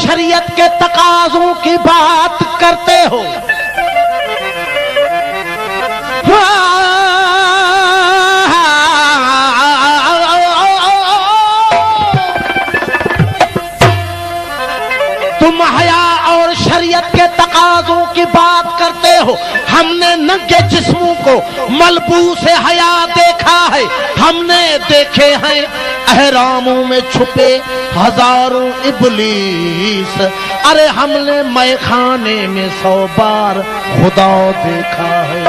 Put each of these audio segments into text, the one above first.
शरीयत के तकाज़ों की बात करते हो। तुम हया और शरीयत के तकाज़ों की बात करते हो। हमने नंगे जिस्मों को मलबूस हया देखा है। हमने देखे हैं अहरामों में छुपे हजारों इबलीस। अरे हमने मैखाने में 100 बार खुदा देखा है।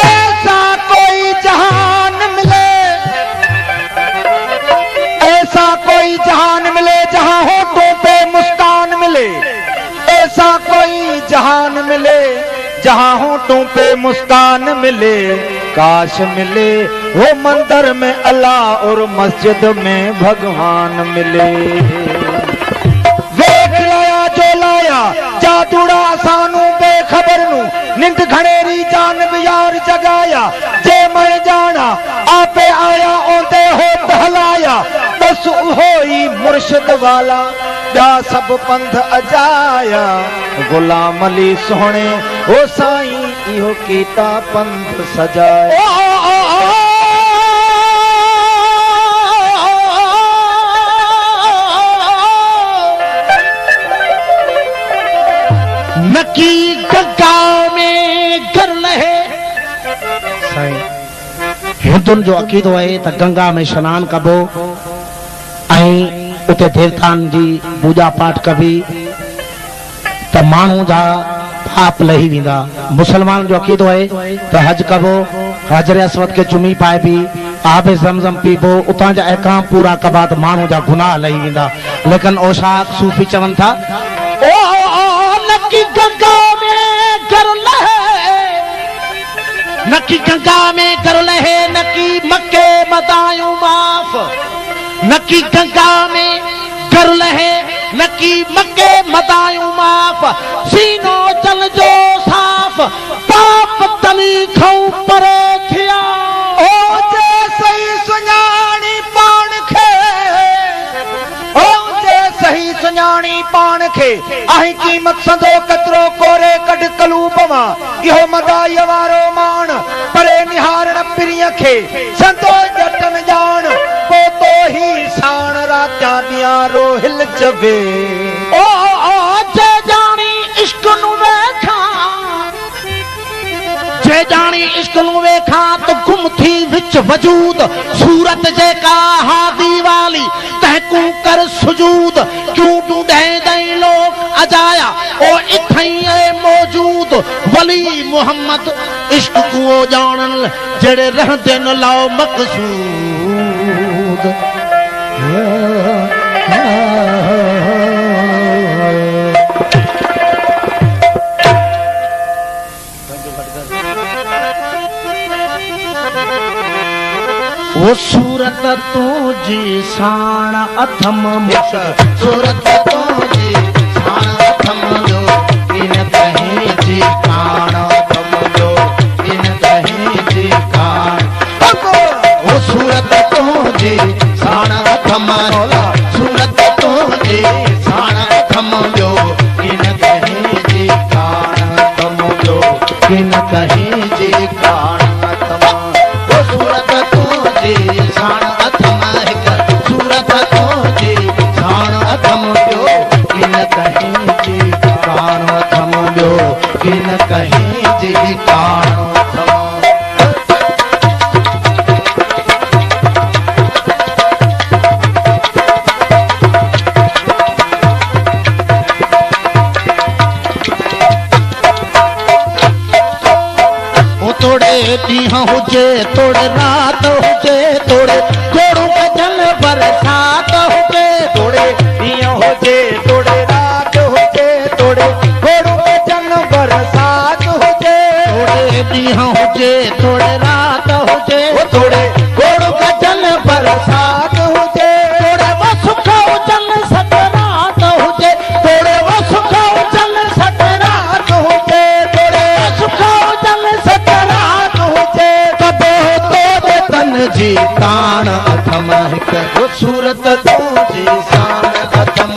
ऐसा कोई जहान मिले, ऐसा कोई जहान मिले जहां होठों पे मुस्कान मिले। ऐसा कोई जहान मिले जहां होठों पे मुस्कान मिले। काश मिले वो मंदिर में अल्लाह और मस्जिद में भगवान मिले। वेख लाया जो लाया जादूड़ा सानू बेखबर नू, निंद घनेरी जानब यार जगाया। जे मैं जाना आपे आया ओंदे हो बहलाया। बस होई मुर्शिद वाला दा सब पंथ अजाया। गुलाम अली सोहणे ओ साईं इहो कीता पंथ सजाया। नकी गंगा में गर लहे। हिंदुन जो अकीदो है त गंगा में स्नान कबो ऐं उते देवतान जी पूजा पाठ कबी त माण्हू जा पाप लही वेंदा। मुसलमान जो अकीदो है त हज कबो, हजर अस्वद के चुमी पाए भी, आबे ज़मज़म पीबो, उतां जा अहकाम पूरा कबा त माण्हू जा गुनाह लही वेंदा। लेकिन ओशाक सूफी चवनि था नकी गंगा में गर लहे, नकी गंगा में गर लहे, नकी मक्के मदायूं माफ। नकी गंगा में गर लहे, नकी मक्के मदायूं माफ। सीनो जल जो साफ, पाप तनी खाऊं परे थिया। ओ जे सही सुञाणी पाण खे, ओ जे सही सुञाणी पाण खे। आही कीमत संदो कतरो कोरे कढ कलूब मां। इहो मदाई वारो मान परे निहारण पिरीअ खे। संदो जटन ॼाण पोतो ही साण राजा दियां रोहिल चवे। ओ जे जानी इश्क नू वेखा, जे जानी इश्क नू वेखा तो गुम थी विच वजूद। सूरत जेका हादी वाली तहकू कर सुजूद। क्यों ढूंढे दई लोग अजाया ओ इथई है मौजूद। वली मोहम्मद इश्क को जानन जेड़े रहंदे न लाओ मकसूद। वो सूरत तुझी साण अथम मुश, सूरत तुझी साण अथम जो इन कहीं जी कान अथम जो इन कहीं जी कान। वो सूरत तुझी साण अथम, सूरत तुझी साण अथम जो इन कहीं जी कान अथम जो इन कहीं जी कान अथम। वो सूरत साण अथम हिक, सूरत तुझी साण अथम जो इन कहीं जी कान अथम जो इन कहीं जी कान अथम। तोड़े ॾींहं हुजे तोड़े रात हुजे, तोड़े गोड़ू कजन बरसात हुजे। तोड़े ॾींहं हुजे तोड़े रात हुजे, तोड़े गोड़ू कजन बरसात हुजे। तोड़े ॾींहं हुजे तोड़े रात हुजे, तोड़े गोड़ू कजन बरसात हुजे। तोड़े वो सुख हुजन सकरात हुजे, तोड़े वो सुख हुजन सकरात हुजे। तोड़े सुख हुजन सकरात हुजे। कबो तोड़े तन जी तान अथम हिक, वो सूरत तुझी साण अथम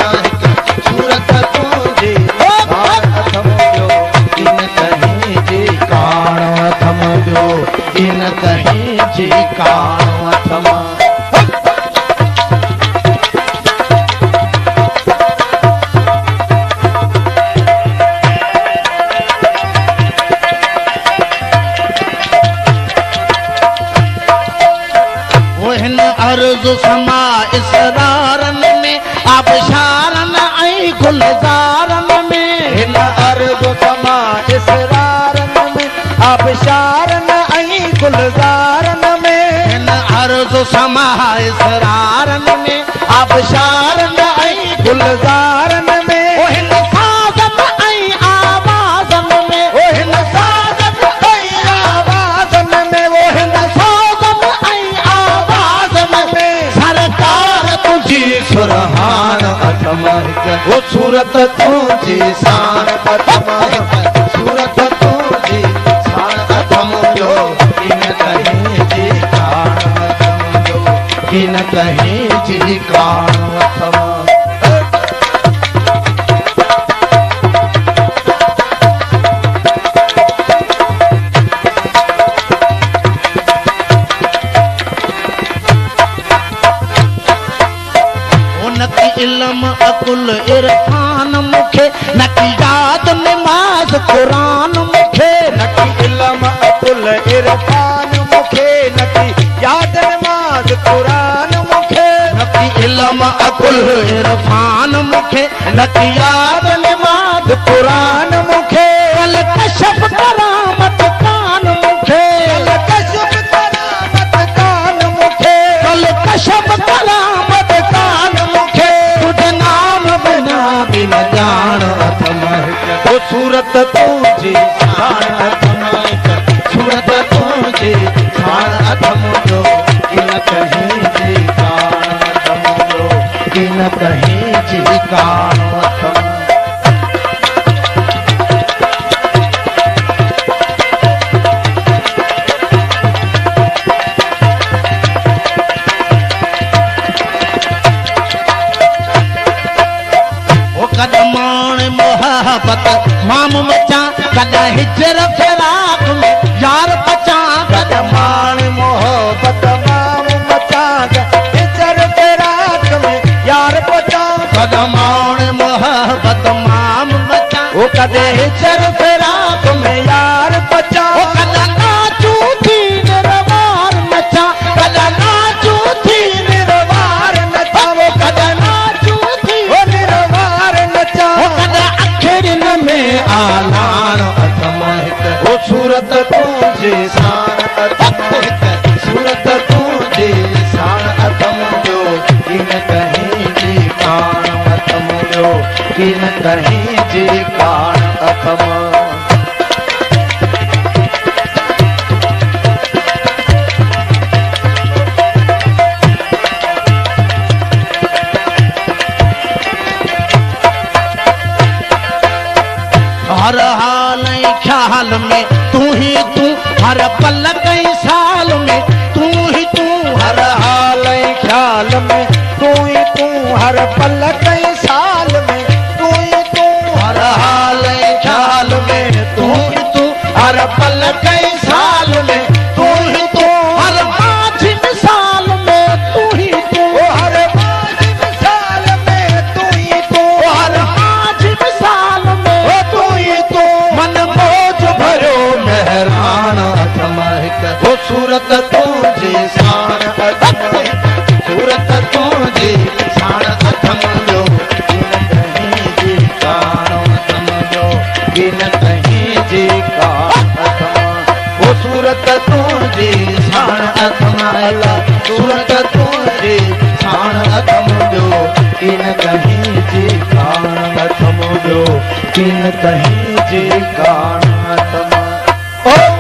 किन कहीं जी कान अथमा अर्ज समा इसरारन में आबशारन ऐं गुलज़ारन में हिन अर्ज समा इसरारन में आबशारन ऐं गुलज़ारन में हिन अर्ज समा इसरारन में आबशारन ऐं गुलज़ारन में ओ हिन साज़न ऐं आवाज़न में ओ हिन साज़न ऐं आवाज़न में वो हिन साज़न ऐं आवाज़न में सरकार तुझी सुरहान अथमा वो सूरत तुझी शान अथमा सूरत तुझी शान अथम जो किन कहीं जी कान अथम जो किन कहीं जी कान अथमा इल्म अकुल इरफान मुखे नकी याद नमाज कुरान मुखे नकी इल्म अकुल इरफान मुखे नकी याद नमाज कुरान मुखे नकी इल्म अकुल इरफान मुखे नकी याद नमाज कुरान मुखे कल कशफ करामत कान मुखे कल कशफ करामत कान मुखे कल कशफ करामत कान मुखे तुझे नाम बिना बिन जान अथमा वो सूरत तुझी शान अथमा सूरत तुझी शान अथम जो किन कहीं जी कान अथम जो किन कहीं जी कान अथम कदमान मोहब्बत माम मचा कदा हिजर फिराक में यार बचा कदमान मोहब्बत माम मचा हिजर फिराक में यार बचा कदमान मोहब्बत माम मचा वो कदे हिजर फिराक में यार बचा ओ कदा नाचू थी निरवार नचा कदा नाचू थी निर्वार नचा वो कदा नाचू थी वो निर्वार नचा ओ कदा अखिरन में आलान अथमा वो सूरत तुझे शान अथम सूरत तुझे शान अथम जो किन कहीं जी कान अथम जो किन कहीं जी कान अथम हर हाल ख्याल में तू ही तू हर पल कई साल में तू ही तू हर हाल ख्याल में तू ही तू हर पल कई साल में तू ही तू हर हाल ख्याल में तू ही तू हर पल कई साल में तू ही तू हर माझी मिसाल में तू ही तू हर माझी मिसाल में तू ही तू हर माझी मिसाल में तू ही तू मन बोझ भरो मेहरान अथमा वो सूरत तुझे शान अथम सूरत तुझे शान अथम जो किन कहीं जी कान अथम जो किन कहीं जी कान अथम वो सूरत तुझे शान अथम सूरत तुझे शान अथम जो किन कहीं जी कान अथम जो किन कहीं जी कान अथम